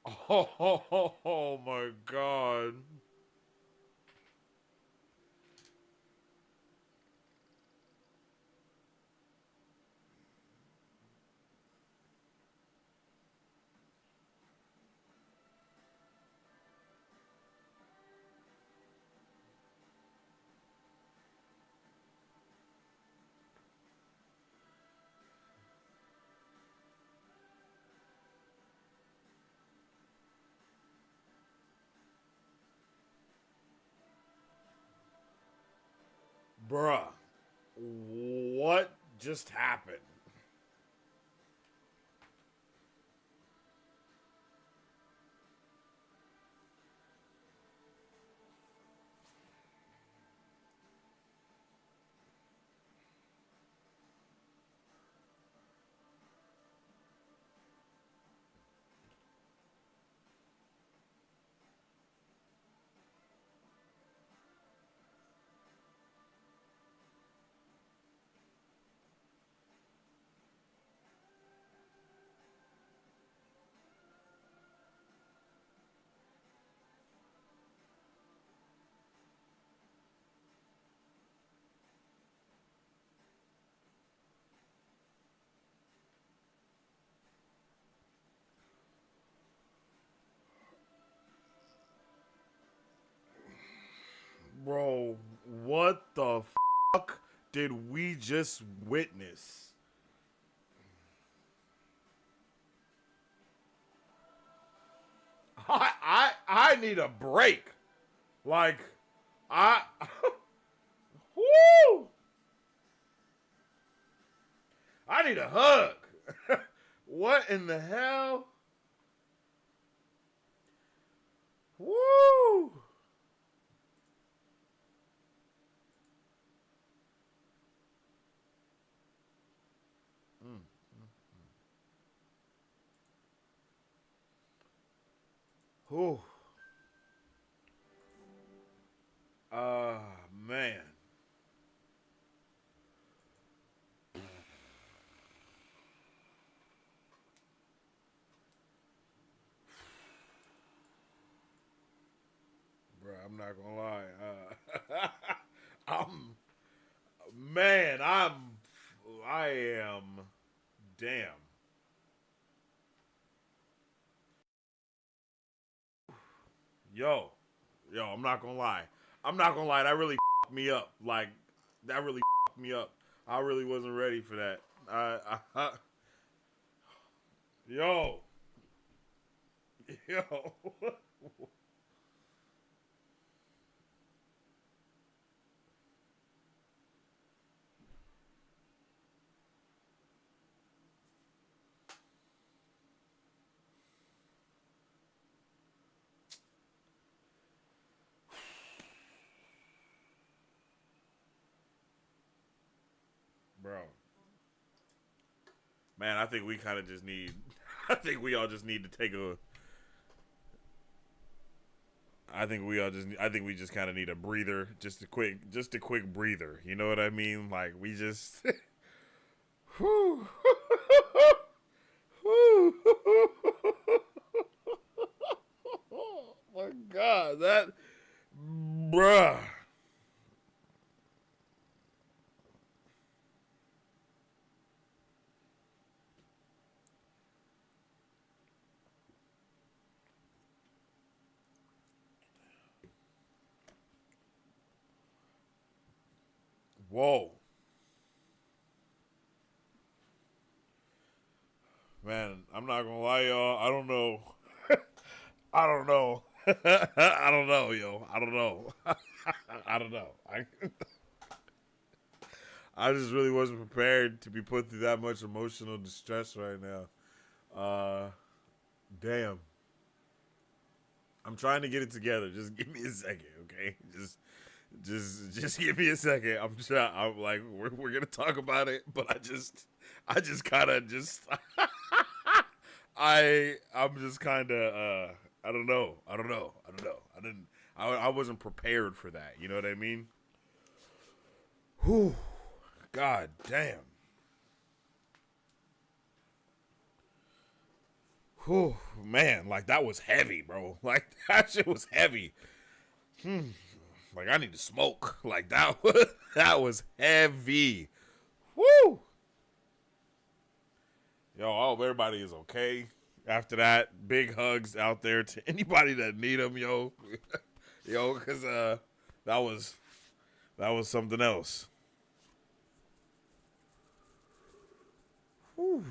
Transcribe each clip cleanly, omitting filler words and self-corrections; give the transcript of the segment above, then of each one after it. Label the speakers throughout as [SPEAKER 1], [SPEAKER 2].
[SPEAKER 1] Oh my god. Bruh. What just happened? Bro, what the fuck did we just witness? I need a break. Like, I. Woo! I need a hug. What in the hell? Woo! Whew. Man. Bro, I'm not gonna lie. I'm man. I am. Damn. Yo, yo. I'm not gonna lie. I'm not gonna lie. That really me up. Like that really me up. I really wasn't ready for that. Yo, yo. Bro, man. I think we kind of just need. I think we all just need to take a. I think we all just. I think we just kind of need a breather, just a quick breather. You know what I mean? Like we just. Whew. Oh my god, that bruh. Whoa. Man, I'm not gonna lie, y'all. I don't know. I don't know. I don't know, yo. I don't know. I don't know. I just really wasn't prepared to be put through that much emotional distress right now. Uh, damn. I'm trying to get it together. Just give me a second, okay? Just give me a second. I'm trying. I'm like, we're gonna talk about it, but I just kind of just, I'm just kind of, I don't know. I don't know. I don't know. I didn't. I wasn't prepared for that. You know what I mean? Whew. God damn. Whew, man, like that was heavy, bro. Like that shit was heavy. Like I need to smoke. Like that was heavy. Woo! Yo, I hope everybody is okay. After that, big hugs out there to anybody that need them, yo. Yo, because that was something else. Whew.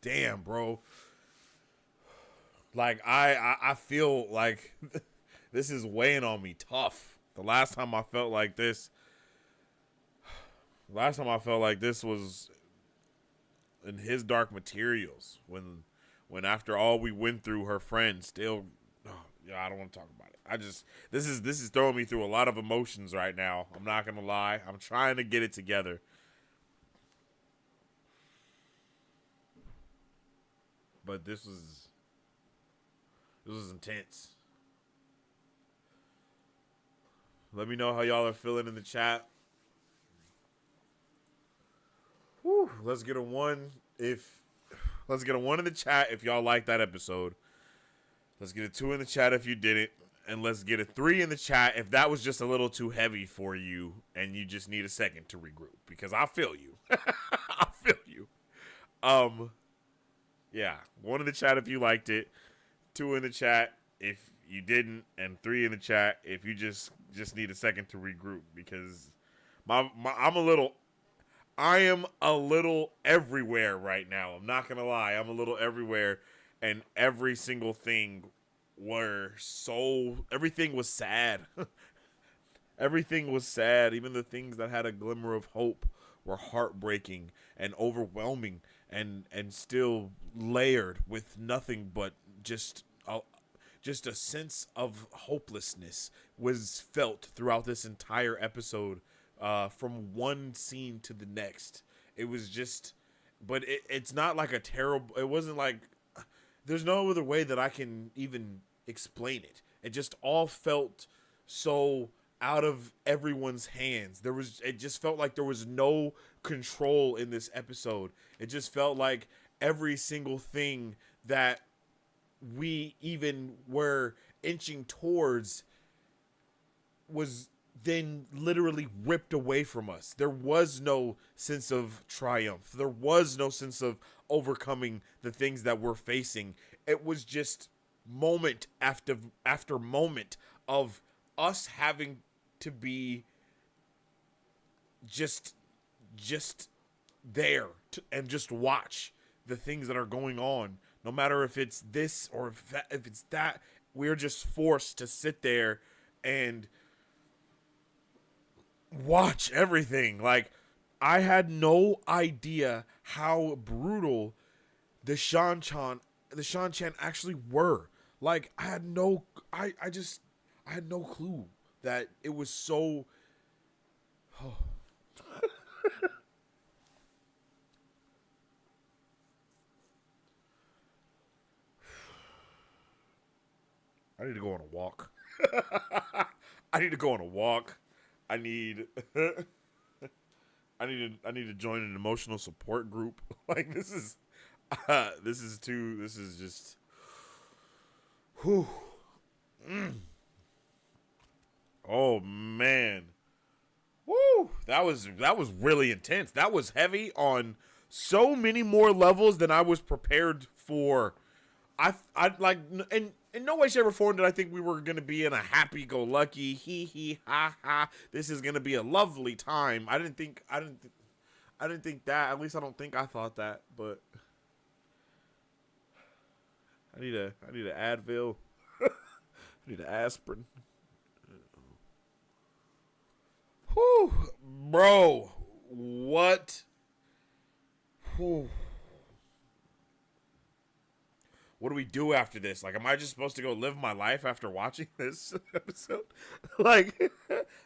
[SPEAKER 1] Damn, bro. Like I feel like this is weighing on me tough. The last time I felt like this was in his Dark Materials when after all we went through, her friend still. Oh, yeah, I don't want to talk about it. This is throwing me through a lot of emotions right now. I'm not gonna lie. I'm trying to get it together. But this was intense. Let me know how y'all are feeling in the chat. Whew, let's get a 1 in the chat if y'all like that episode. Let's get a 2 in the chat if you didn't. And let's get a 3 in the chat if that was just a little too heavy for you and you just need a second to regroup. Because I feel you. I feel you. Yeah. 1 in the chat if you liked it. 2 in the chat if you didn't. And 3 in the chat if you just need a second to regroup. Because I am a little everywhere right now. I'm not going to lie. I'm a little everywhere. And every single thing everything was sad. Everything was sad. Even the things that had a glimmer of hope were heartbreaking and overwhelming and still layered with nothing but just a sense of hopelessness was felt throughout this entire episode. From one scene to the next, it was just, but it's not like a terrible. It wasn't like, there's no other way that I can even explain it. It just all felt so out of everyone's hands. It just felt like there was no control in this episode. It just felt like every single thing that we even were inching towards was then literally ripped away from us. There was no sense of triumph. There was no sense of overcoming the things that we're facing. It was just moment after moment of us having to be just there and just watch the things that are going on. No matter if it's this or if it's that, we're just forced to sit there and watch everything. Like, I had no idea how brutal the Shan-chan actually were. Like, I had no clue that it was so. Oh. I need to go on a walk. I need to go on a walk. I need to join an emotional support group. Like, this is just whew. Oh man. Woo! That was really intense. That was heavy on so many more levels than I was prepared for. I like, in no way, shape, or form did I think we were gonna be in a happy-go-lucky, hee ha ha. This is gonna be a lovely time. I didn't think that. At least I don't think I thought that. But I need a Advil. I need an aspirin. Whew, bro. What? Whew. What do we do after this? Like, am I just supposed to go live my life after watching this episode? Like,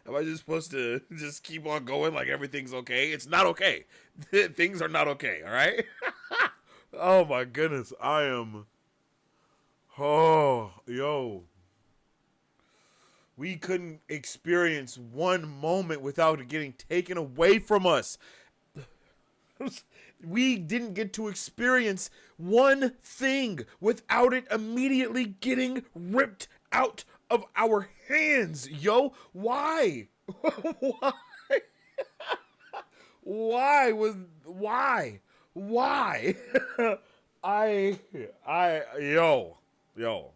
[SPEAKER 1] am I just supposed to just keep on going like everything's okay? It's not okay. Things are not okay, all right? Oh, my goodness. I am... Oh, yo. We couldn't experience one moment without it getting taken away from us. We didn't get to experience one thing without it immediately getting ripped out of our hands. Yo, why? Why? Why? Yo.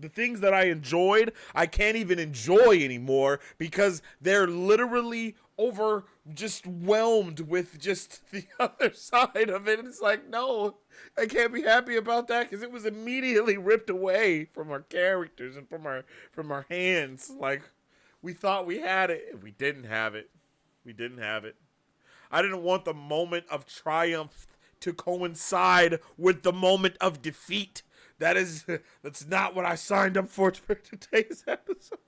[SPEAKER 1] The things that I enjoyed, I can't even enjoy anymore because they're literally over just whelmed with just the other side of it. It's like, no, I can't be happy about that because it was immediately ripped away from our characters and from our hands. Like, we thought we had it. We didn't have it. We didn't have it. I didn't want the moment of triumph to coincide with the moment of defeat. That's not what I signed up for today's episode.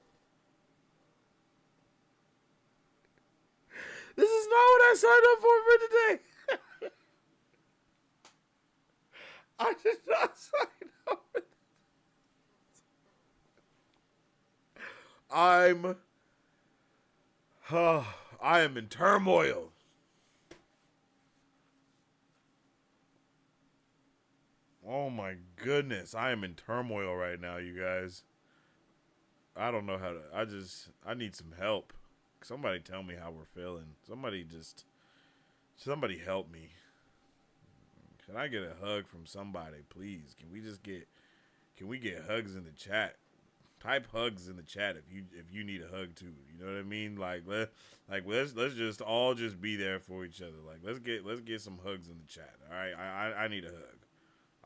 [SPEAKER 1] This is not what I signed up for today. I did not sign up for this. I am in turmoil. Oh my goodness, I am in turmoil right now, you guys. I don't know how to, I need some help. Somebody tell me how we're feeling. Somebody help me. Can I get a hug from somebody, please? Can we get hugs in the chat? Type hugs in the chat if you need a hug too. You know what I mean? Let's just all just be there for each other. Like let's get some hugs in the chat. All right, I need a hug.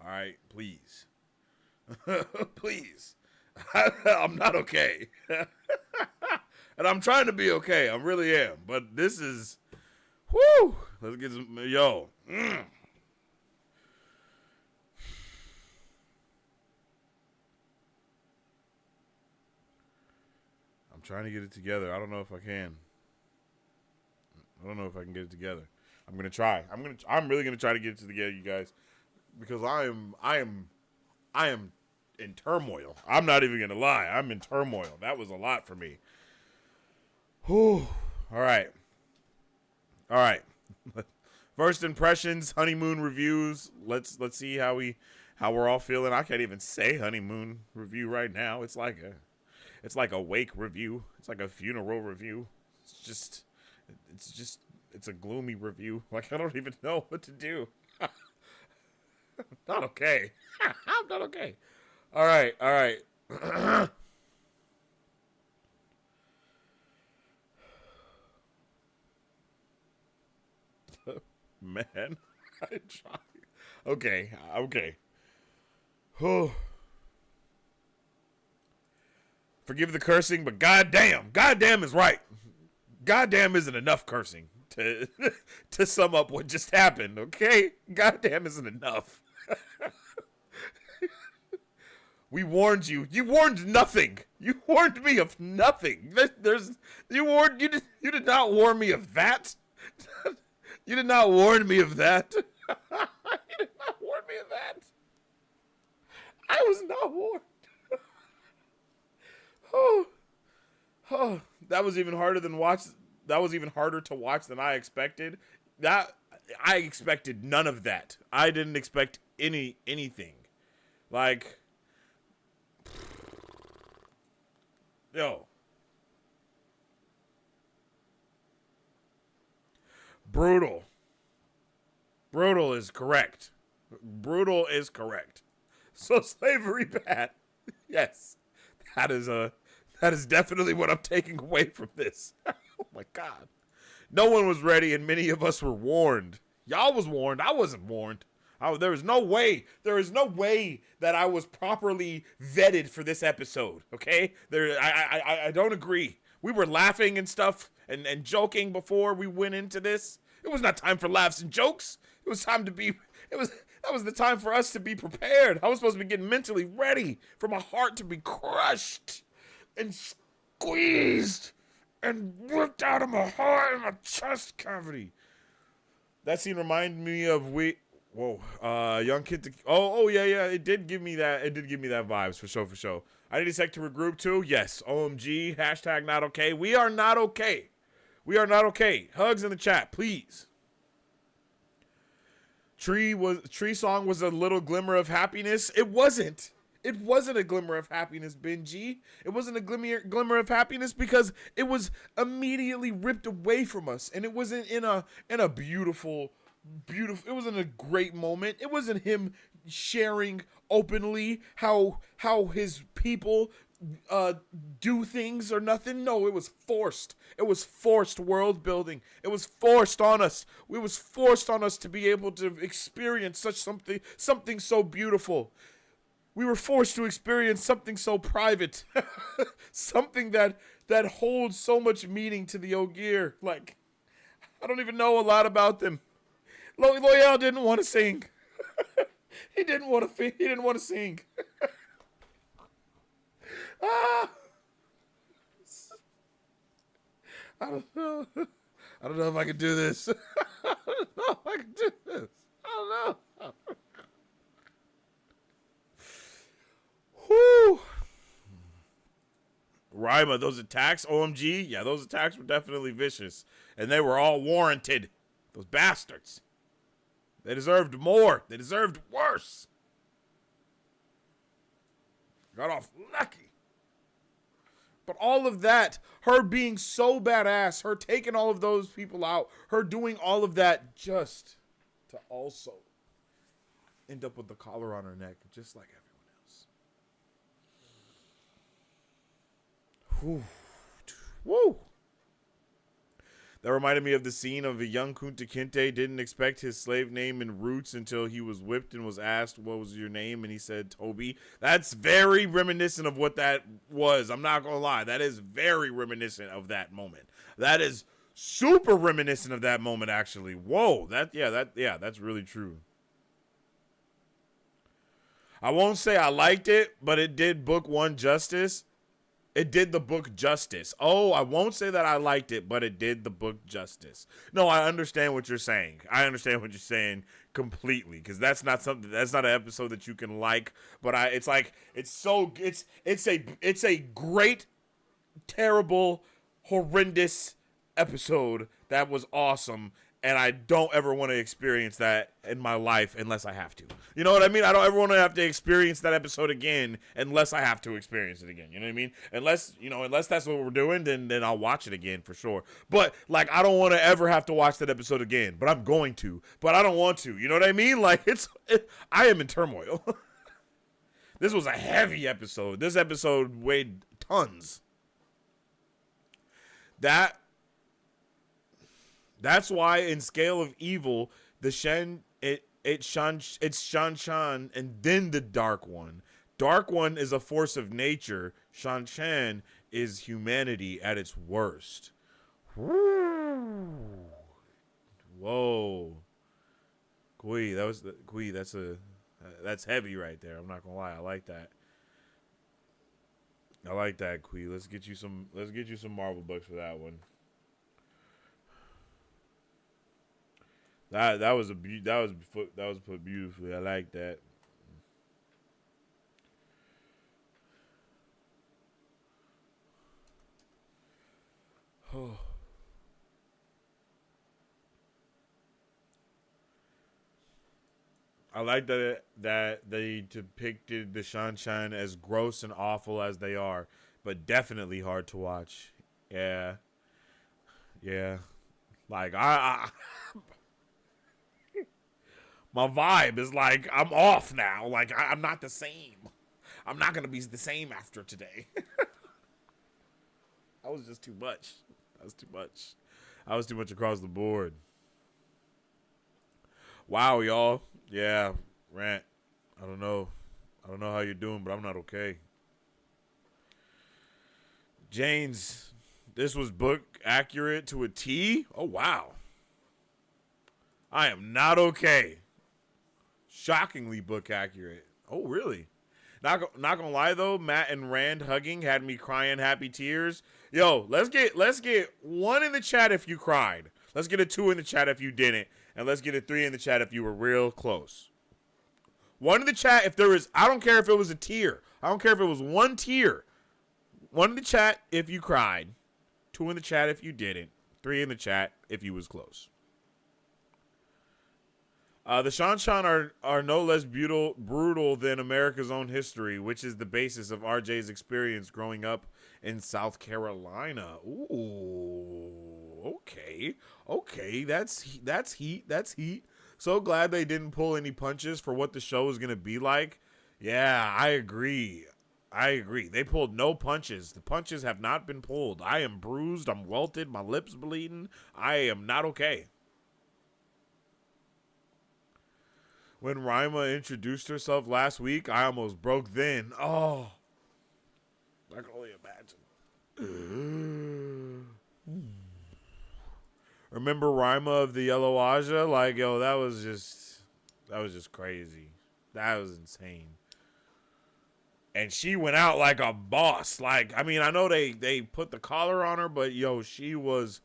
[SPEAKER 1] All right, please. Please. I'm not okay. And I'm trying to be okay. I really am. But this is, whoo. Let's get some, yo. I'm trying to get it together. I don't know if I can. I don't know if I can get it together. I'm going to try. I'm really going to try to get it together, you guys. Because I am in turmoil. I'm not even gonna lie. I'm in turmoil. That was a lot for me. Whew. All right. First impressions, honeymoon reviews. Let's see how we're all feeling. I can't even say honeymoon review right now. It's like a wake review. It's like a funeral review. It's a gloomy review. Like I don't even know what to do. Not okay. I'm not okay. All right. Man, I try. Okay. Forgive the cursing, but goddamn is right. Goddamn isn't enough cursing to sum up what just happened. Okay, goddamn isn't enough. We warned you. You warned nothing. You warned me of nothing. You did not warn me of that. You did not warn me of that. You did not warn me of that. I was not warned. Oh, that was even harder than watch. That was even harder to watch than I expected. I expected none of that. I didn't expect anything. Like, yo. Brutal. Brutal is correct. Brutal is correct. So slavery bad. Yes. That is definitely what I'm taking away from this. Oh my God. No one was ready and many of us were warned. Y'all was warned. I wasn't warned. There is no way that I was properly vetted for this episode. Okay? I don't agree. We were laughing and stuff and joking before we went into this. It was not time for laughs and jokes. It was time to be, that was the time for us to be prepared. I was supposed to be getting mentally ready for my heart to be crushed and squeezed and ripped out of my heart and my chest cavity. That scene reminded me of young kid. Yeah. It did give me that. It did give me that vibes for sure. I need a sec to regroup too. Yes. OMG. Hashtag not okay. We are not okay. We are not okay. Hugs in the chat, please. Tree Song was a little glimmer of happiness. It wasn't. It wasn't a glimmer of happiness, Benji. It wasn't a glimmer of happiness because it was immediately ripped away from us, and it wasn't in a beautiful. It wasn't a great moment. It wasn't him sharing openly how his people do things or nothing. No, it was forced. It was forced world building. It was forced on us. It was forced on us to be able to experience something so beautiful. We were forced to experience something so private, something that holds so much meaning to the Ogier. Like, I don't even know a lot about them. Loyal didn't want to sing. He didn't want to sing. Ah. I don't know. I don't know if I can do this. I don't know if I can do this. I don't know. Whew. Rima, those attacks, OMG, yeah, those attacks were definitely vicious. And they were all warranted. Those bastards. They deserved more. They deserved worse. Got off lucky. But all of that, her being so badass, her taking all of those people out, her doing all of that just to also end up with the collar on her neck, just like everyone else. Whew. Woo! That reminded me of the scene of a young Kunta Kinte didn't expect his slave name and roots until he was whipped and was asked, what was your name? And he said, Toby. That's very reminiscent of what that was. I'm not going to lie. That is very reminiscent of that moment. That is super reminiscent of that moment, actually. Whoa. That's really true. I won't say I liked it, but it did book one justice. It did the book justice. Oh, I won't say that I liked it, but it did the book justice. No, I understand what you're saying. I understand what you're saying completely, because that's not an episode that you can like. But it's a great, terrible, horrendous episode that was awesome. And I don't ever want to experience that in my life unless I have to. You know what I mean? I don't ever want to have to experience that episode again unless I have to experience it again. You know what I mean? Unless that's what we're doing, then I'll watch it again for sure. But, like, I don't want to ever have to watch that episode again. But I'm going to. But I don't want to. You know what I mean? Like, I am in turmoil. This was a heavy episode. This episode weighed tons. That's why in Scale of Evil, it's Shan Shan and then the Dark One. Dark One is a force of nature. Shan Shan is humanity at its worst. Whoa. Kui, that's heavy right there. I'm not gonna lie. I like that. Kui. Let's get you some Marvel books for that one. That was put beautifully. I like that. I like that they depicted the Shanshan as gross and awful as they are, but definitely hard to watch. Yeah. Like I my vibe is like, I'm off now. Like, I'm not the same. I'm not going to be the same after today. That was just too much. I was too much across the board. Wow, y'all. Yeah, Rant. I don't know how you're doing, but I'm not okay. James, this was book accurate to a T? Oh, wow. I am not okay. Shockingly book accurate. Oh, really? Not gonna lie though, Matt and Rand hugging had me crying happy tears. Yo, let's get 1 in the chat if you cried. Let's get a 2 in the chat if you didn't, and let's get a 3 in the chat if you were real close. 1 in the chat if there was. I don't care if it was a tear. I don't care if it was 1 tear. 1 in the chat if you cried. 2 in the chat if you didn't. 3 in the chat if you was close. The Shanshan are no less brutal than America's own history, which is the basis of RJ's experience growing up in South Carolina. Ooh, okay, that's heat. So glad they didn't pull any punches for what the show is gonna be like. Yeah, I agree. They pulled no punches. The punches have not been pulled. I am bruised. I'm welted. My lips bleeding. I am not okay. When Rima introduced herself last week, I almost broke then. Oh, I can only imagine. Remember Rima of the Yellow Aja? Like, yo, that was just crazy. That was insane. And she went out like a boss. Like, I mean, I know they put the collar on her, but yo, she was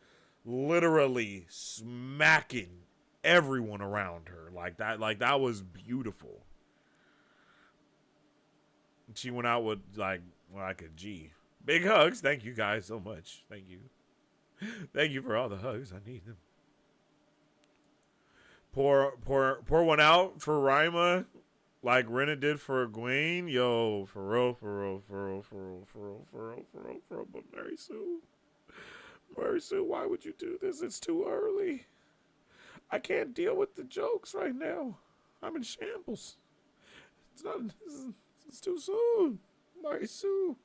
[SPEAKER 1] literally smacking everyone around her. Like that was beautiful. She went out with like a G. Big hugs. Thank you guys so much. Thank you. Thank you for all the hugs. I need them. Pour one out for Rima, like Rena did for Egwene. Yo, for real. But Mary Sue, why would you do this? It's too early. I can't deal with the jokes right now. I'm in shambles. It's too soon. Mary Sue.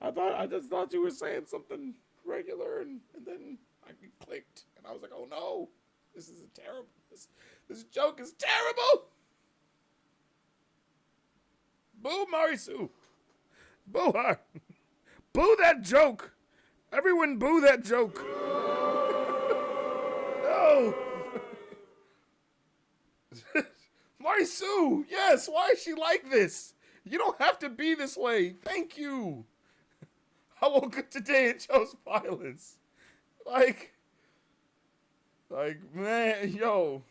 [SPEAKER 1] I just thought you were saying something regular, and then I clicked, and I was like, oh no, this is terrible. This joke is terrible. Boo Mary Sue. Boo her. Boo that joke. Everyone boo that joke. No. Mary Sue, yes, why is she like this? You don't have to be this way. Thank you. I woke up today and chose violence. Like, man, yo.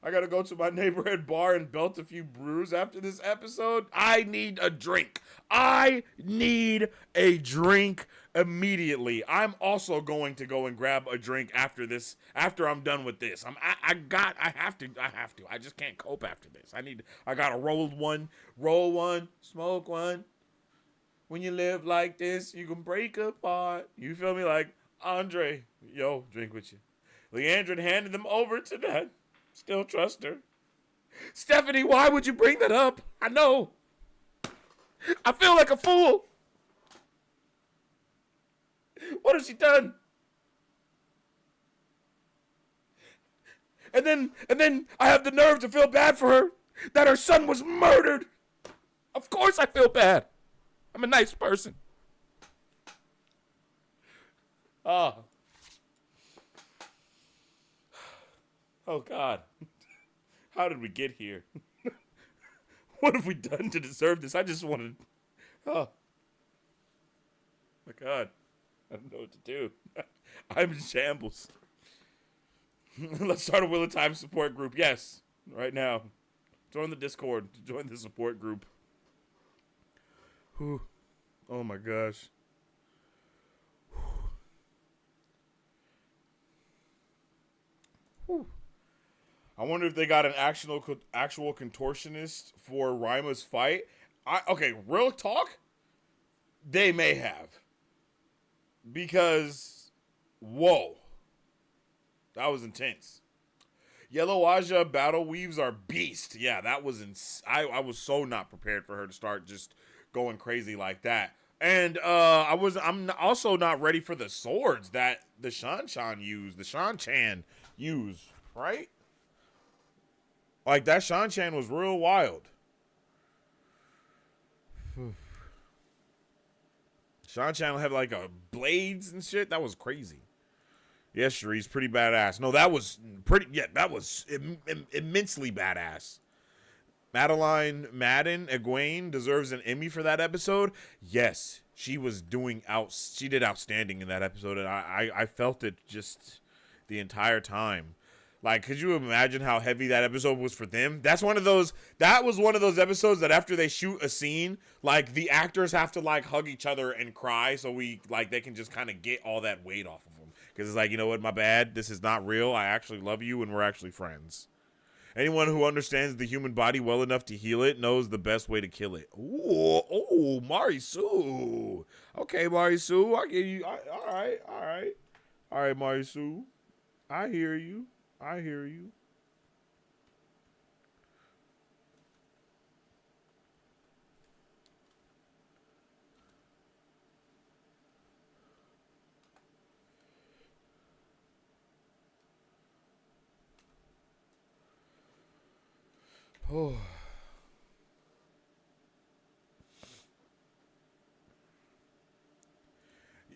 [SPEAKER 1] I gotta go to my neighborhood bar and belt a few brews after this episode. I need a drink. I need a drink immediately. I'm also going to go and grab a drink after this, after I'm done with this. I have to. I just can't cope after this. I gotta roll one, smoke one. When you live like this, you can break apart. You feel me? Like, Andre, yo, drink with you. Leandrin handed them over to that. Still trust her. Stephanie, why would you bring that up? I know. I feel like a fool. What has she done? And then I have the nerve to feel bad for her, that her son was murdered. Of course I feel bad. I'm a nice person. Oh God. How did we get here? What have we done to deserve this? I just wanted... Oh. My God. I don't know what to do. I'm in shambles. Let's start a Wheel of Time support group. Yes. Right now. Join the Discord. Join the support group. Whew. Oh my gosh. Whew. I wonder if they got an actual contortionist for Rima's fight. Okay, real talk. They may have. Because, whoa. That was intense. Yellow Aja battle weaves are beast. Yeah, that was I was so not prepared for her to start just going crazy like that. And I'm also not ready for the swords that the Shan-Chan use, right? Like, that Shan-Chan was real wild. Shan-Chan had like blades and shit. That was crazy. Yes, Sharice, pretty badass. No, that was immensely badass. Madeleine Madden, Egwene, deserves an Emmy for that episode. Yes, she did outstanding in that episode, and I felt it just the entire time. Like, could you imagine how heavy that episode was for them? That was one of those episodes that after they shoot a scene, like, the actors have to, like, hug each other and cry so they can just kind of get all that weight off of them. Because it's like, you know what, my bad. This is not real. I actually love you, and we're actually friends. Anyone who understands the human body well enough to heal it knows the best way to kill it. Ooh, oh, Marisu. Okay, Marisu, I give you. All right, all right, all right, Marisu. I hear you. I hear you. Oh.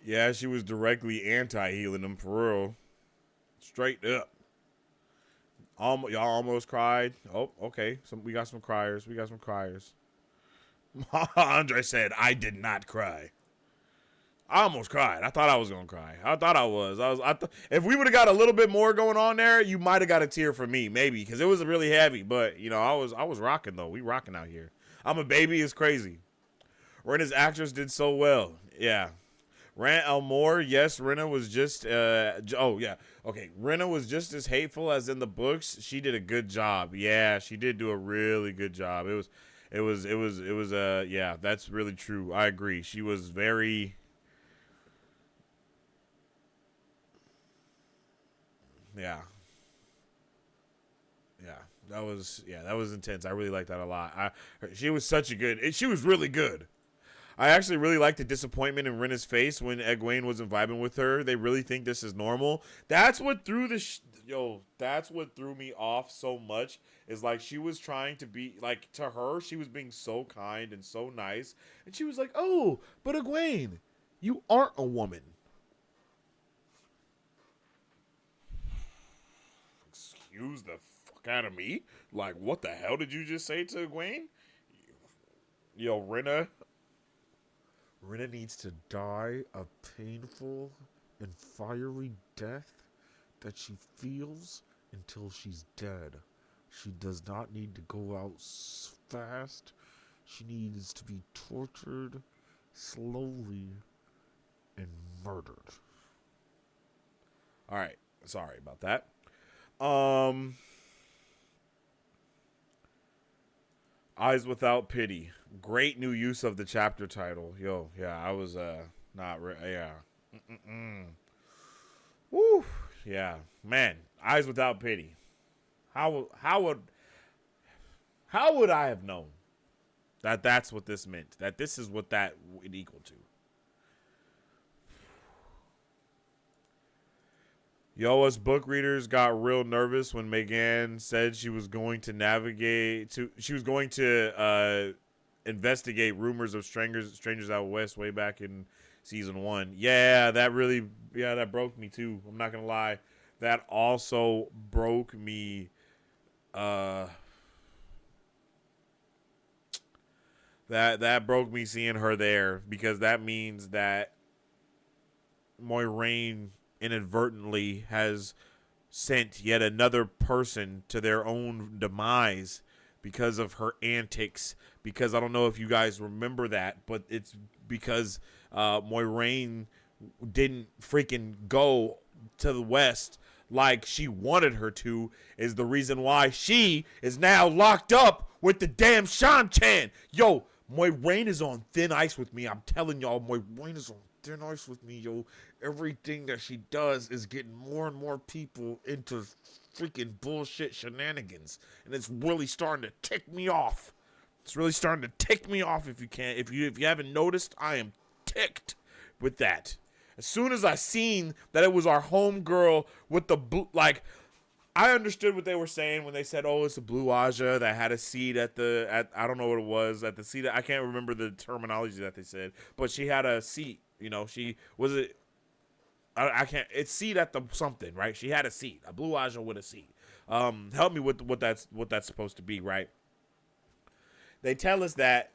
[SPEAKER 1] Yeah, she was directly anti-healing him for real. Straight up. Y'all almost cried. Oh, okay. We got some criers. We got some criers. Andre said, I did not cry. I almost cried. I thought I was gonna cry. I thought I was. If we would have got a little bit more going on there, you might have got a tear from me, maybe, because it was really heavy. But you know, I was rocking though. We rocking out here. I'm a baby. It's crazy. Rena's actress did so well. Yeah. Rand Elmore, yes, Rena was just oh yeah. Okay, Rena was just as hateful as in the books. She did a good job. Yeah, she did do a really good job. Yeah, that's really true. I agree. She was very yeah. That was intense. I really liked that a lot. She was such a good. She was really good. I actually really like the disappointment in Rena's face when Egwene wasn't vibing with her. They really think this is normal. That's what threw that's what threw me off so much. Is like she was trying to be like, to her, she was being so kind and so nice, and she was like, "Oh, but Egwene, you aren't a woman." Excuse the fuck out of me. Like, what the hell did you just say to Egwene? Yo, Rena needs to die a painful and fiery death that she feels until she's dead. She does not need to go out fast. She needs to be tortured slowly and murdered. All right. Sorry about that. Eyes Without Pity. Great new use of the chapter title. Yo, yeah, I was not yeah. Mm-mm-mm. Woo. Yeah, man. Eyes Without Pity. How would I have known that that's what this meant? That this is what that would equal to? Yo, us book readers got real nervous when Megan said she was going to investigate rumors of strangers out west way back in season 1. Yeah, that broke me too. I'm not gonna lie, that also broke me. That broke me seeing her there, because that means that Moiraine inadvertently has sent yet another person to their own demise because of her antics. Because I don't know if you guys remember that, but it's because Moiraine didn't freaking go to the west like she wanted her to, is the reason why she is now locked up with the damn Shan-Chan. Yo, Moiraine is on thin ice with me. I'm telling y'all, Moiraine is on thin ice with me, yo. Everything that she does is getting more and more people into freaking bullshit shenanigans, and it's really starting to tick me off. It's really starting to tick me off. If you haven't noticed, I am ticked with that. As soon as I seen that it was our homegirl with the blue, like, I understood what they were saying when they said, "Oh, it's a blue Aja that had a seat at I don't know what it was, at the seat." I can't remember the terminology that they said, but she had a seat. You know, she was it. I can't. It's seat at the something, right? She had a seat, a blue Aja with a seat. Help me with what that's supposed to be, right? They tell us that,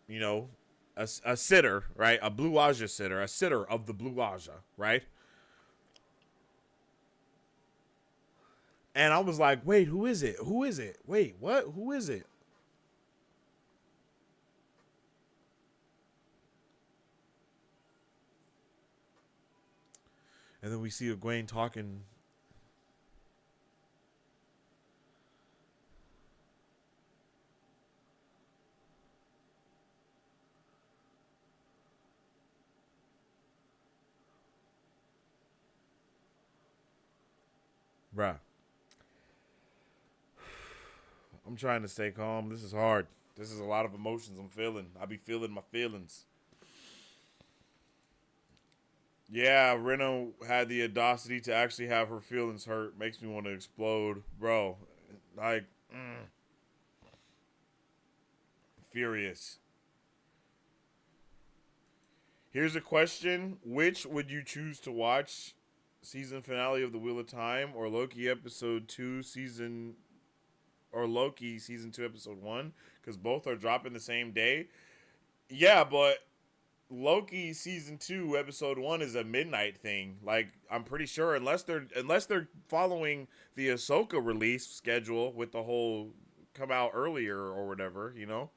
[SPEAKER 1] you know, a sitter, right? A blue Aja sitter, a sitter of the blue Aja, right? And I was like, wait, who is it? Who is it? Wait, what? Who is it? And then we see Egwene talking. Bruh. I'm trying to stay calm. This is hard. This is a lot of emotions I'm feeling. I be feeling my feelings. Yeah, Reno had the audacity to actually have her feelings hurt. Makes me want to explode. Bro, like, furious. Here's a question. Which would you choose to watch? Season finale of The Wheel of Time or Loki episode 2 season or Loki season 2 episode 1 cuz both are dropping the same day. Yeah, but Loki season 2 episode 1 is a midnight thing. Like I'm pretty sure unless they're following the Ahsoka release schedule with the whole come out earlier or whatever, you know.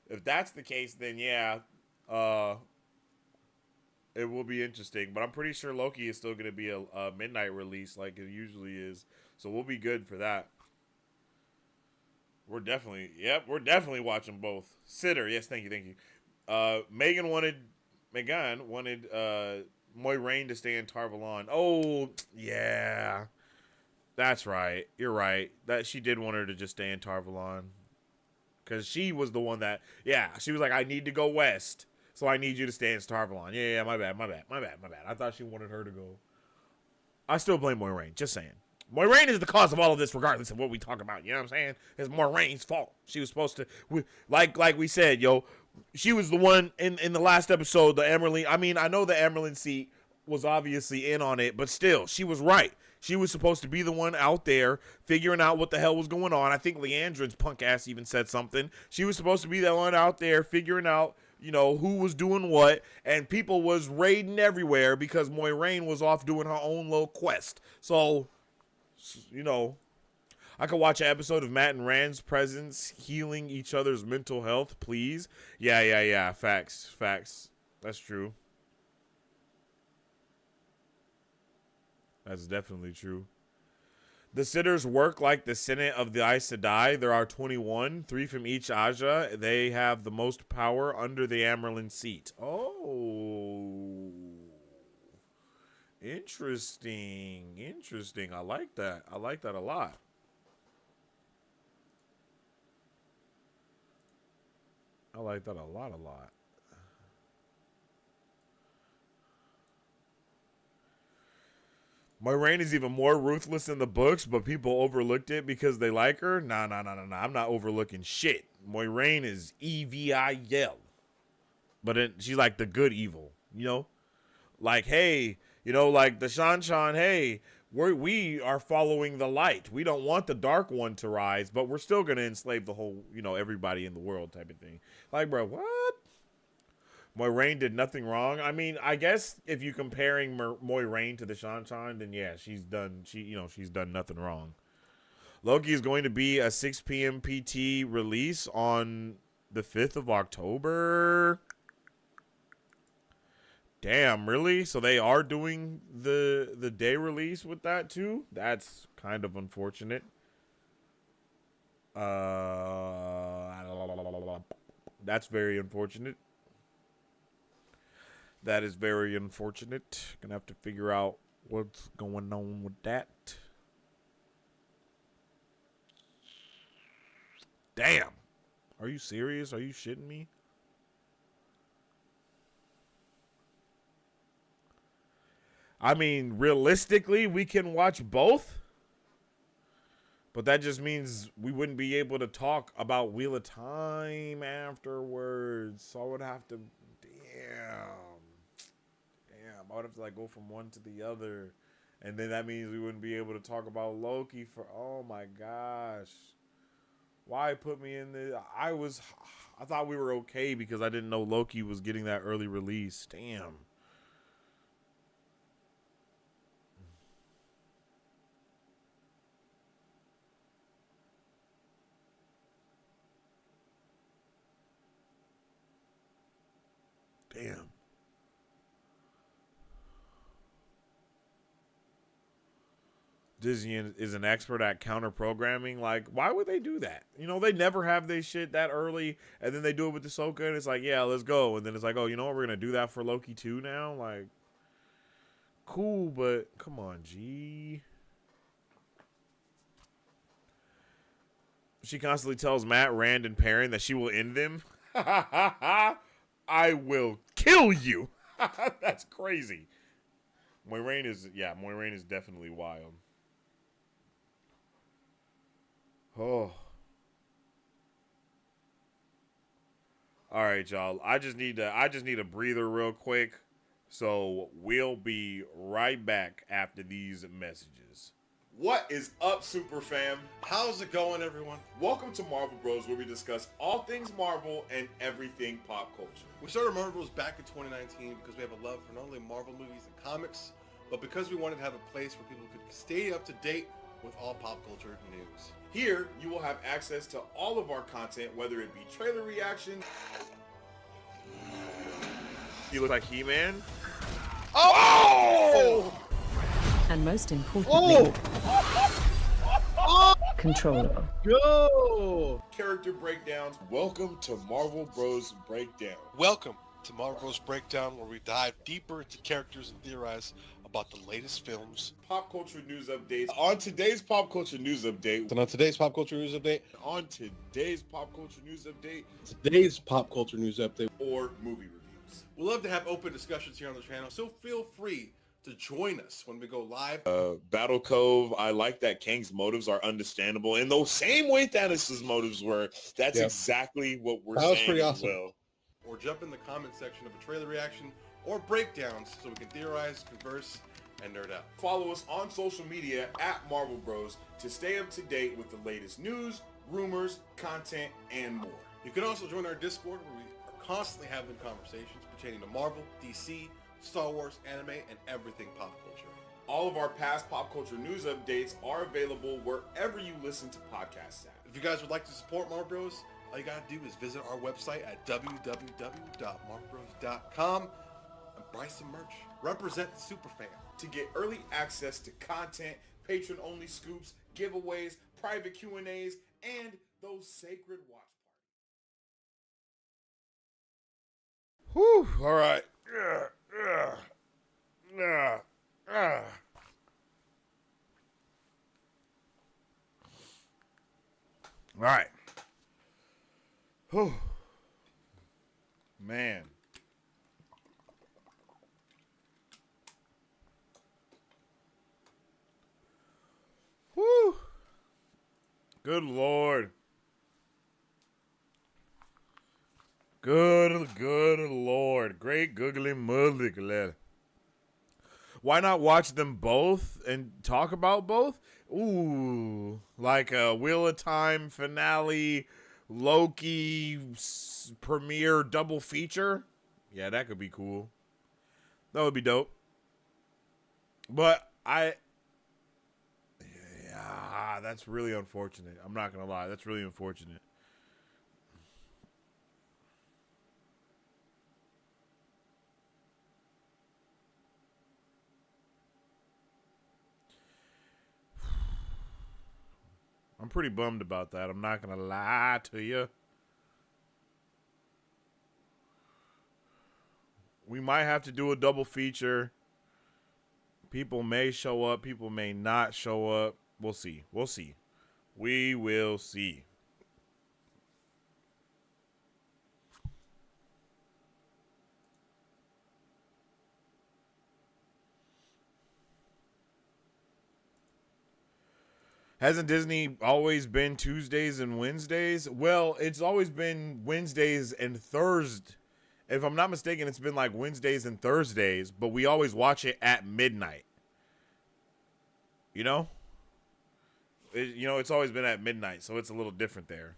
[SPEAKER 1] If that's the case then yeah, it will be interesting, but I'm pretty sure Loki is still going to be a midnight release like it usually is. So we'll be good for that. We're definitely watching both. Sitter, yes, thank you. Megan wanted Moiraine to stay in Tarvalon. Oh, yeah. That's right. You're right. That she did want her to just stay in Tarvalon. Because she was the one that, yeah, she was like, I need to go west. So I need you to stay in Tarvalon. Yeah, my bad. I thought she wanted her to go. I still blame Moiraine. Just saying. Moiraine is the cause of all of this, regardless of what we talk about. You know what I'm saying? It's Moraine's fault. She was supposed to, like we said, yo, she was the one in the last episode, the Emerald. I mean, I know the Emerald seat was obviously in on it, but still, she was right. She was supposed to be the one out there figuring out what the hell was going on. I think Leandrin's punk ass even said something. She was supposed to be the one out there figuring out, you know, who was doing what, and people was raiding everywhere because Moiraine was off doing her own little quest. So, you know, I could watch an episode of Matt and Rand's presence healing each other's mental health, please. Yeah. Facts. That's true. That's definitely true. The sitters work like the Senate of the Aes Sedai. There are 21, 3 from each Aja. They have the most power under the Amerlin seat. Oh. Interesting. I like that. I like that a lot. Moiraine is even more ruthless in the books, but people overlooked it because they like her. Nah. I'm not overlooking shit. Moiraine is EVIL. But she's like the good evil, you know? Like, hey, you know, like the Shan, hey, we are following the light. We don't want the dark one to rise, but we're still going to enslave the whole, you know, everybody in the world type of thing. Like, bro, what? Moiraine did nothing wrong. I mean, I guess if you're comparing Moiraine to the Shan, then yeah, she's done nothing wrong. Loki is going to be a 6 p.m. PT release on the 5th of October. Damn, really? So they are doing the day release with that too? That's kind of unfortunate. That's very unfortunate. That is very unfortunate. Gonna have to figure out what's going on with that. Damn. Are you serious? Are you shitting me? I mean, realistically, we can watch both. But that just means we wouldn't be able to talk about Wheel of Time afterwards. So I would have to... Damn. I would have to like go from one to the other. And then that means we wouldn't be able to talk about Loki for... Oh my gosh. Why put me in the... I thought we were okay because I didn't know Loki was getting that early release. Damn. Damn. Disney is an expert at counter programming. Like, why would they do that? You know, they never have this shit that early, and then they do it with Ahsoka, and it's like, yeah, let's go. And then it's like, oh, you know what? We're gonna do that for Loki too now. Like, cool, but come on, G. She constantly tells Matt, Rand, and Perrin that she will end them. I will kill you. That's crazy. Moiraine is definitely wild. Oh. All right, y'all. I just need a breather real quick. So we'll be right back after these messages. What is up, Super Fam?
[SPEAKER 2] How's it going, everyone?
[SPEAKER 1] Welcome to Marvel Bros, where we discuss all things Marvel and everything pop culture.
[SPEAKER 2] We started Marvel Bros back in 2019 because we have a love for not only Marvel movies and comics, but because we wanted to have a place where people could stay up to date with all pop culture news.
[SPEAKER 1] Here, you will have access to all of our content, whether it be trailer reaction. You look like He-Man.
[SPEAKER 2] Oh!
[SPEAKER 3] And most importantly, controller.
[SPEAKER 2] Yo!
[SPEAKER 1] Character breakdowns. Welcome to Marvel Bros Breakdown.
[SPEAKER 2] Welcome to Marvel Bros Breakdown, where we dive deeper into characters and theorize about the latest films.
[SPEAKER 1] Pop culture news updates. On today's pop culture news update.
[SPEAKER 2] Today's pop culture news update.
[SPEAKER 1] Or movie reviews.
[SPEAKER 2] We love to have open discussions here on the channel, so feel free to join us when we go live.
[SPEAKER 1] Battle Cove, I like that Kang's motives are understandable in the same way Thanos' motives were. That's exactly what we're saying. That was pretty awesome. Well.
[SPEAKER 2] Or jump in the comment section of a trailer reaction or breakdowns so we can theorize, converse, and nerd out.
[SPEAKER 1] Follow us on social media at Marvel Bros to stay up to date with the latest news, rumors, content, and more.
[SPEAKER 2] You can also join our Discord, where we are constantly having conversations pertaining to Marvel, DC, Star Wars, anime, and everything pop culture.
[SPEAKER 1] All of our past pop culture news updates are available wherever you listen to podcasts at.
[SPEAKER 2] If you guys would like to support Marvel Bros, all you gotta do is visit our website at www.marvelbros.com and buy some merch. Represent the Superfan.
[SPEAKER 1] To get early access to content, patron-only scoops, giveaways, private Q&As, and those sacred watch parties. Whew, all right. All right. Whew. Man. Whew. Good Lord. Good Lord. Great googly muggly. Why not watch them both and talk about both? Ooh. Like a Wheel of Time finale, Loki premiere double feature. Yeah, that could be cool. That would be dope. But that's really unfortunate. I'm not going to lie. That's really unfortunate. I'm pretty bummed about that. I'm not going to lie to you. We might have to do a double feature. People may show up. People may not show up. We'll see. We'll see. We will see. Hasn't Disney always been Tuesdays and Wednesdays? Well, it's always been Wednesdays and Thursdays. If I'm not mistaken, it's been like Wednesdays and Thursdays, but we always watch it at midnight. You know? It's always been at midnight, so it's a little different there.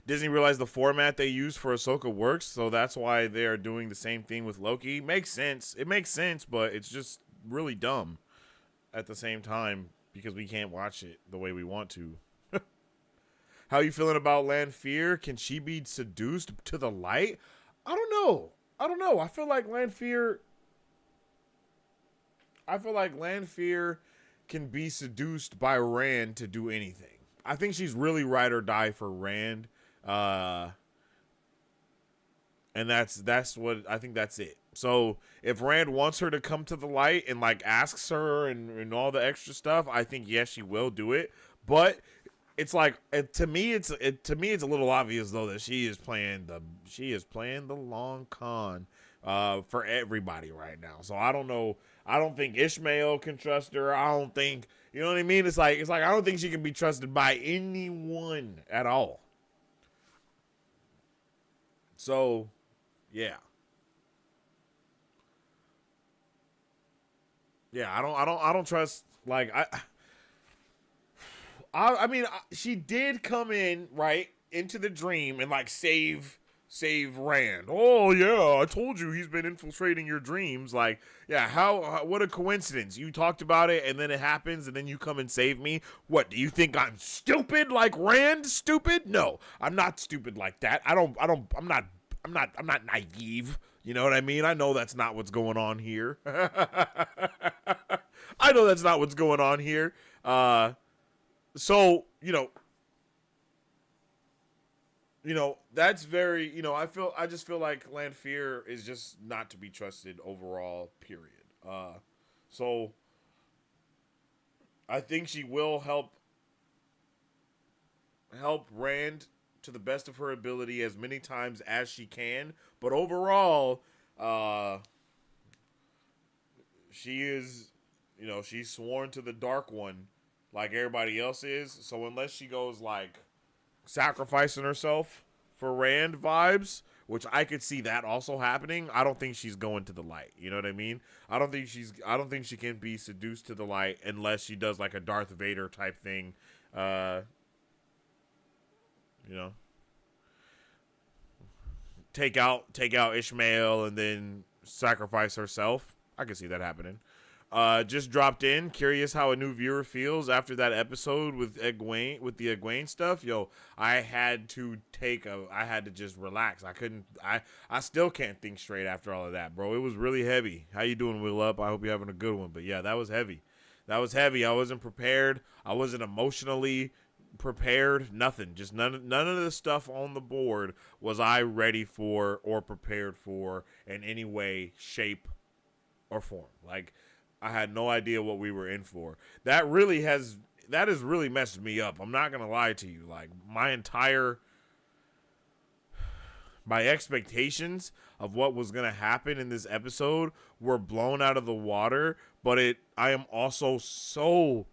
[SPEAKER 1] Disney realized the format they use for Ahsoka works, so that's why they are doing the same thing with Loki. Makes sense. It makes sense, but it's just really dumb at the same time because we can't watch it the way we want to. How you feeling about Lanfear? Can she be seduced to the light? I don't know. I feel like Lanfear can be seduced by Rand to do anything. I think she's really ride or die for Rand. And that's what I think that's it. So if Rand wants her to come to the light and like asks her and all the extra stuff, I think yes, she will do it. But it's like to me it's a little obvious though that she is playing the long con for everybody right now. So I don't know. I don't think Ishmael can trust her. I don't think, you know what I mean? It's like I don't think she can be trusted by anyone at all. So, yeah. Yeah, I don't trust, like, I mean, she did come in, right, into the dream and, like, save Rand. Oh, yeah, I told you he's been infiltrating your dreams. Like, yeah, how what a coincidence. You talked about it, and then it happens, and then you come and save me. What, do you think I'm stupid like Rand stupid? No, I'm not stupid like that. I'm not naive. You know what I mean? I know that's not what's going on here. I know that's not what's going on here. So, that's very, I just feel like Lanfear is just not to be trusted overall, period. So I think she will help Rand to the best of her ability as many times as she can, but overall, she is, she's sworn to the Dark One like everybody else is. So unless she goes like sacrificing herself for Rand vibes, which I could see that also happening, I don't think she's going to the light. You know what I mean? I don't think she can be seduced to the light unless she does like a Darth Vader type thing. Take out Ishmael and then sacrifice herself. I can see that happening. Just dropped in. Curious how a new viewer feels after that episode with the Egwene stuff. Yo, I had to just relax. I still can't think straight after all of that, bro. It was really heavy. How you doing, Will Up? I hope you're having a good one. But yeah, that was heavy. I wasn't prepared. I wasn't emotionally prepared. Nothing. Just none of the stuff on the board was I ready for or prepared for in any way, shape, or form. Like, I had no idea what we were in for. That has really messed me up. I'm not gonna lie to you. Like, my expectations of what was gonna happen in this episode were blown out of the water. But I am also so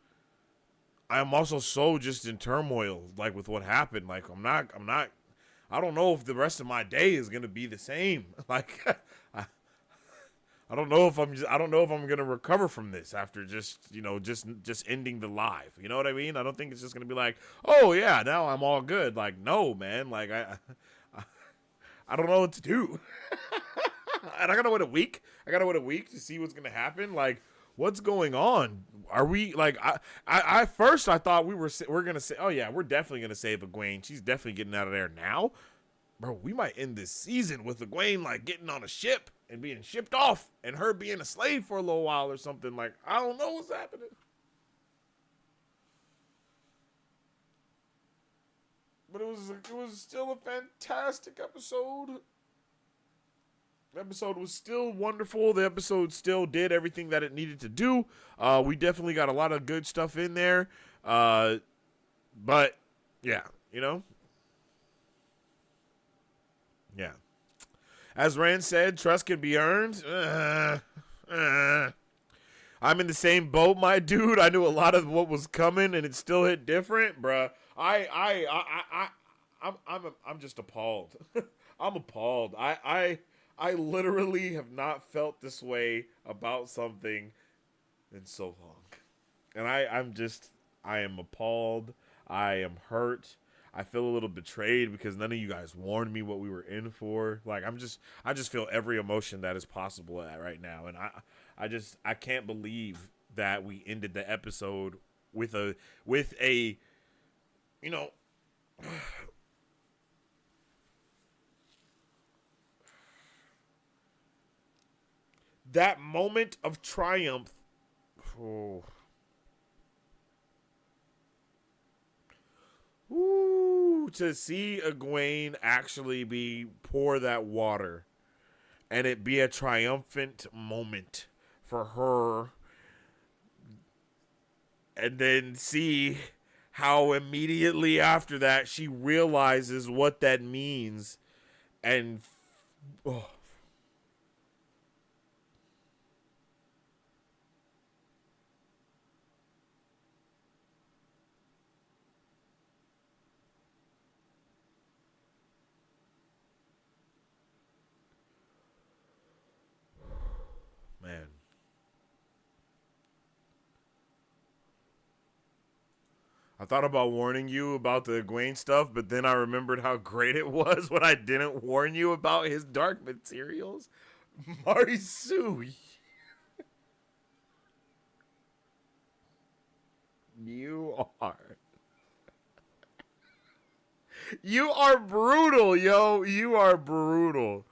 [SPEAKER 1] just in turmoil, like, with what happened. Like, I don't know if the rest of my day is gonna be the same. Like, I don't know if I'm gonna recover from this after just ending the live. You know what I mean? I don't think it's just gonna be like, oh yeah, now I'm all good. Like, no, man. Like, I don't know what to do. And I gotta wait a week. To see what's gonna happen. Like, what's going on? Are we like? I first I thought we're gonna say, oh yeah, we're definitely gonna save Egwene. She's definitely getting out of there now. Bro, we might end this season with Egwene like getting on a ship and being shipped off and her being a slave for a little while or something. Like, I don't know what's happening. But it was still a fantastic episode. The episode was still wonderful. The episode still did everything that it needed to do. We definitely got a lot of good stuff in there. But yeah, Yeah. As Rand said, trust can be earned. I'm in the same boat, my dude. I knew a lot of what was coming, and it still hit different, bruh. I'm just appalled. I'm appalled. I literally have not felt this way about something in so long, and I am appalled. I am hurt. I feel a little betrayed because none of you guys warned me what we were in for. Like, I just feel every emotion that is possible right now. And I can't believe that we ended the episode with a, that moment of triumph. Oh, see Egwene actually pour that water, and it be a triumphant moment for her, and then see how immediately after that she realizes what that means, and oh. Man. I thought about warning you about the Egwene stuff, but then I remembered how great it was when I didn't warn you about his dark materials. Marisu, you are. You are brutal, yo. You are brutal.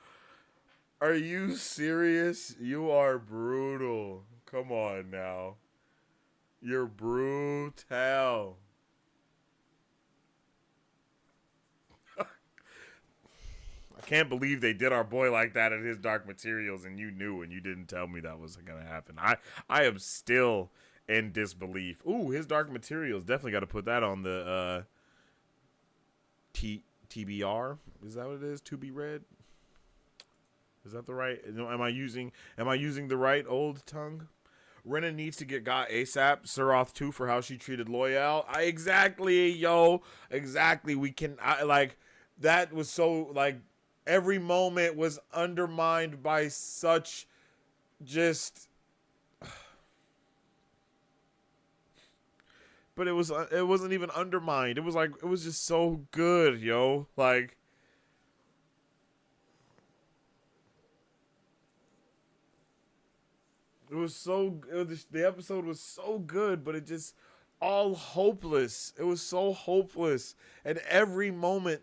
[SPEAKER 1] Are you serious? You are brutal. Come on now. You're brutal. I can't believe they did our boy like that in his dark materials, and you knew and you didn't tell me that was going to happen. I am still in disbelief. Ooh, his dark materials. Definitely got to put that on the TBR. Is that what it is? To be read? Is that the right? Am I using the right old tongue? Renna needs to get got ASAP. Suroth too for how she treated Loyal. Exactly, yo. Exactly. We can that was so every moment was undermined by such just. But it wasn't even undermined. It was just so good, yo. The episode was so good, but it just all hopeless. It was so hopeless. And every moment,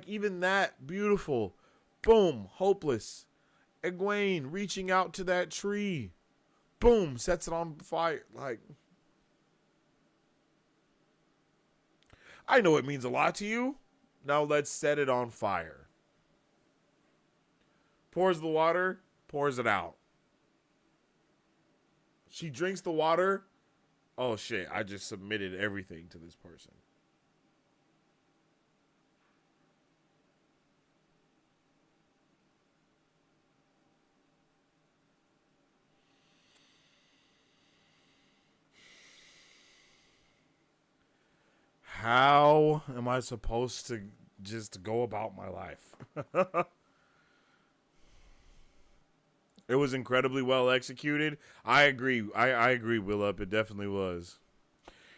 [SPEAKER 1] even that, beautiful. Boom, hopeless. Egwene reaching out to that tree. Boom, sets it on fire. I know it means a lot to you. Now let's set it on fire. Pours the water, pours it out. She drinks the water. Oh, shit. I just submitted everything to this person. How am I supposed to just go about my life? It was incredibly well executed. I agree. I agree, Will Up. It definitely was.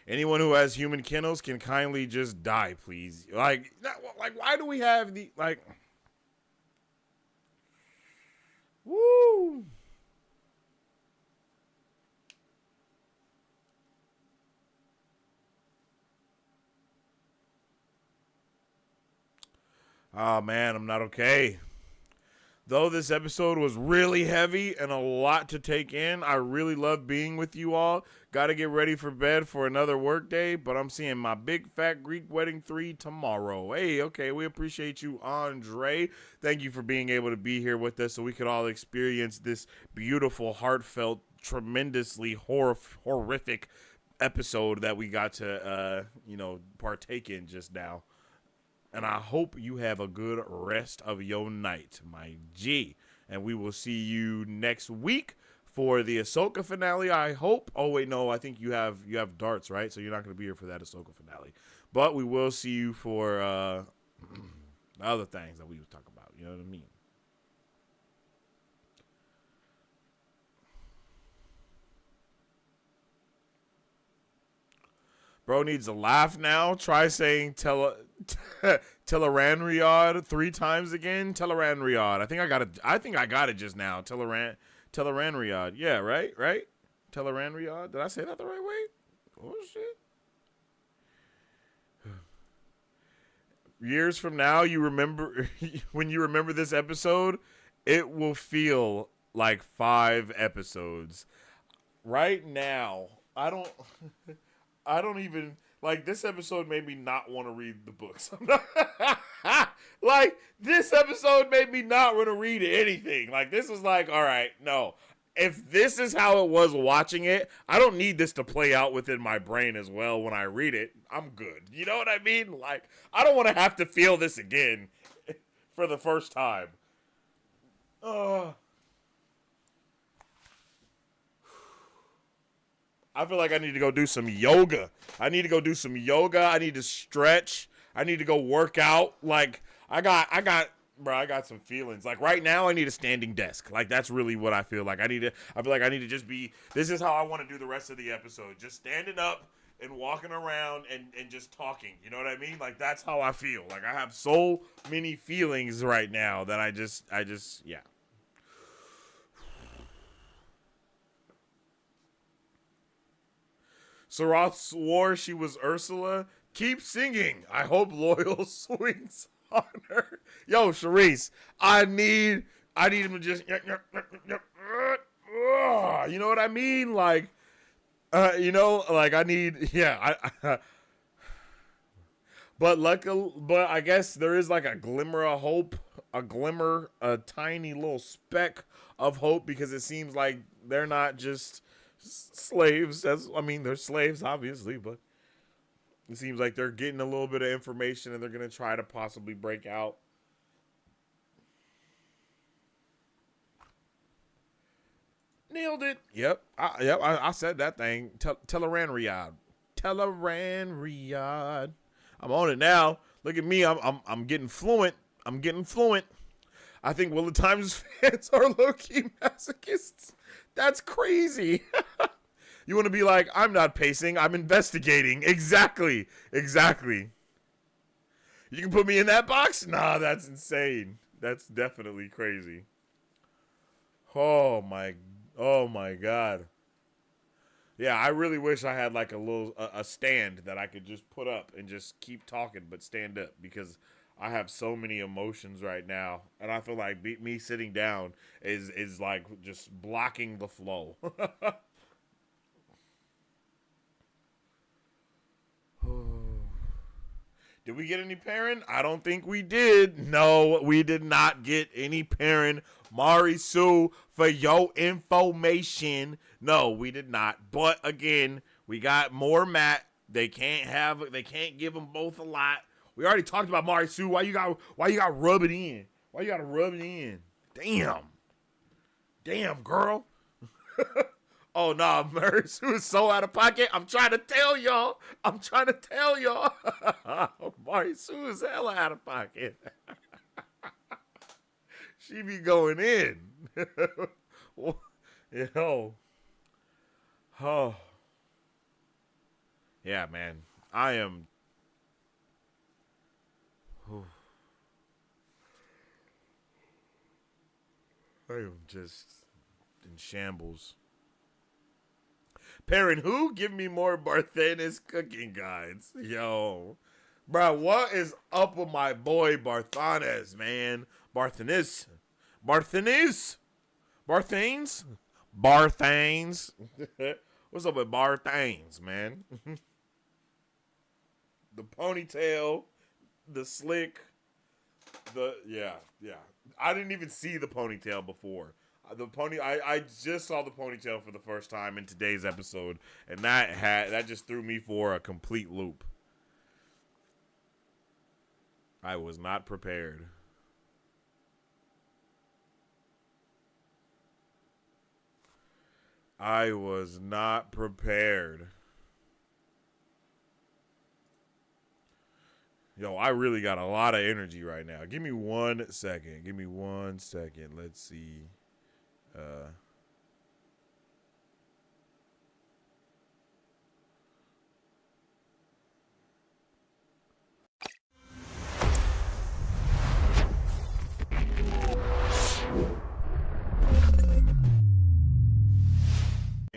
[SPEAKER 1] Anyone who has human kennels can kindly just die, please. Why do we have the woo? Oh man, I'm not okay. Though this episode was really heavy and a lot to take in, I really love being with you all. Got to get ready for bed for another work day, but I'm seeing my big fat Greek wedding 3 tomorrow. Hey, okay, we appreciate you, Andre. Thank you for being able to be here with us so we could all experience this beautiful, heartfelt, tremendously horrific episode that we got to, partake in just now. And I hope you have a good rest of your night, my G. And we will see you next week for the Ahsoka finale, I hope. Oh, wait, no, I think you have darts, right? So you're not going to be here for that Ahsoka finale. But we will see you for other things that we was talking about. You know what I mean? Bro needs a laugh now. Try saying Teleranriod 3 times again. Teleranriod. I think I got it just now. Teleranriod. Yeah, right? Teleranriod. Did I say that the right way? Oh shit. Years from now, you remember when you remember this episode, it will feel like 5 episodes. Right now, I don't even Like, this episode made me not want to read the books. Like, this episode made me not want to read anything. Like, this was like, all right, no. If this is how it was watching it, I don't need this to play out within my brain as well when I read it. I'm good. You know what I mean? Like, I don't want to have to feel this again for the first time. I feel like I need to go do some yoga. I need to stretch. I need to go work out. Like, I got some feelings. Like, right now I need a standing desk. Like, that's really what I feel like. I feel like I need to just be, this is how I want to do the rest of the episode. Just standing up and walking around and just talking. You know what I mean? Like, that's how I feel. Like, I have so many feelings right now that I just, yeah. Sarath swore she was Ursula. Keep singing. I hope Loyal swings on her. Yo, Charisse, I need him to just, you know what I mean? Like, like I need, yeah. But I guess there is like a glimmer of hope, a tiny little speck of hope, because it seems like they're not just slaves. They're slaves, obviously, but it seems like they're getting a little bit of information and they're going to try to possibly break out. Nailed it. Yep. I said that thing. Teleran Riyadh. I'm on it now. Look at me. I'm getting fluent. I think Will of Time's fans are low-key masochists. That's crazy. You want to be like, I'm not pacing, I'm investigating. Exactly. You can put me in that box? Nah, that's insane. That's definitely crazy. Oh my God. Yeah, I really wish I had like a stand that I could just put up and just keep talking, but stand up, because I have so many emotions right now, and I feel like me sitting down is like just blocking the flow. Did we get any Perrin? I don't think we did. No, we did not get any Perrin. Mari Sue, for your information, no, we did not. But again, we got more Matt. They can't give them both a lot. We already talked about Mari Sue. Why you got rub it in? Why you gotta rub it in? Damn, girl. Oh, nah, Mari Sue is so out of pocket. I'm trying to tell y'all. Mari Sue is hella out of pocket. She be going in. Yo. Oh. Yeah, man. I am just in shambles. Perrin, who? Give me more Barthanes cooking guides. Yo. Bro, what is up with my boy Barthanes, man? Barthanes. What's up with Barthanes, man? The ponytail, the slick, yeah. I didn't even see the ponytail before. I just saw the ponytail for the first time in today's episode, and that just threw me for a complete loop. I was not prepared. Yo, I really got a lot of energy right now. Give me 1 second. Let's see. I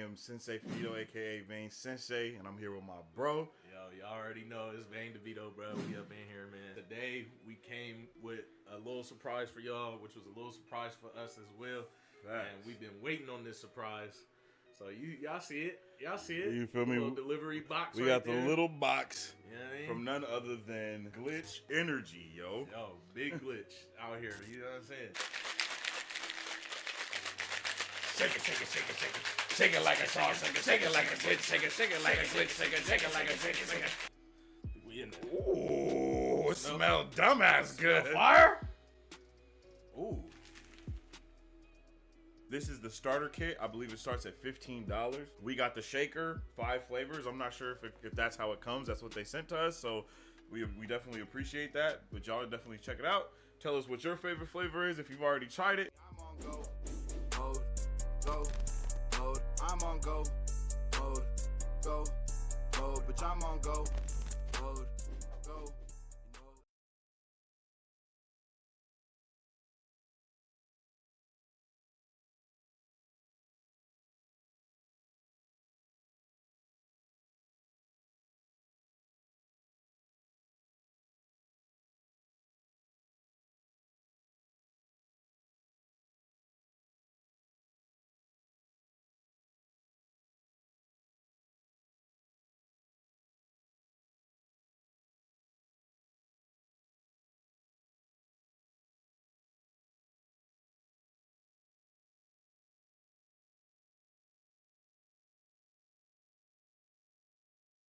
[SPEAKER 1] am Sensei Fito, aka Vane Sensei, and I'm here with my bro.
[SPEAKER 4] Yo, y'all already know it's Vane DeVito, bro. We up in here, man. Today, we came with a little surprise for y'all, which was a little surprise for us as well. Thanks. And we've been waiting on this surprise. So y'all see it. Y'all see it.
[SPEAKER 1] You feel me?
[SPEAKER 4] Little delivery box.
[SPEAKER 1] We
[SPEAKER 4] right
[SPEAKER 1] got the
[SPEAKER 4] there.
[SPEAKER 1] little box
[SPEAKER 4] You know what I mean?
[SPEAKER 1] from none other than Glitch Energy, yo.
[SPEAKER 4] Yo, big glitch out here. You know what I'm saying?
[SPEAKER 5] Shake it, shake it, shake it, shake it. Shake it like a sauce, shake it like a glitch, shake it like a glitch, shake it like a shake it.
[SPEAKER 4] We in there.
[SPEAKER 1] Ooh, it smelled dumbass good.
[SPEAKER 4] Fire? Ooh.
[SPEAKER 1] This is the starter kit. I believe it starts at $15. We got the shaker, 5 flavors. I'm not sure if that's how it comes. That's what they sent to us. So we definitely appreciate that. But y'all definitely check it out. Tell us what your favorite flavor is if you've already tried it.
[SPEAKER 6] I'm on go mode, go mode. I'm on go mode, bitch. I'm on go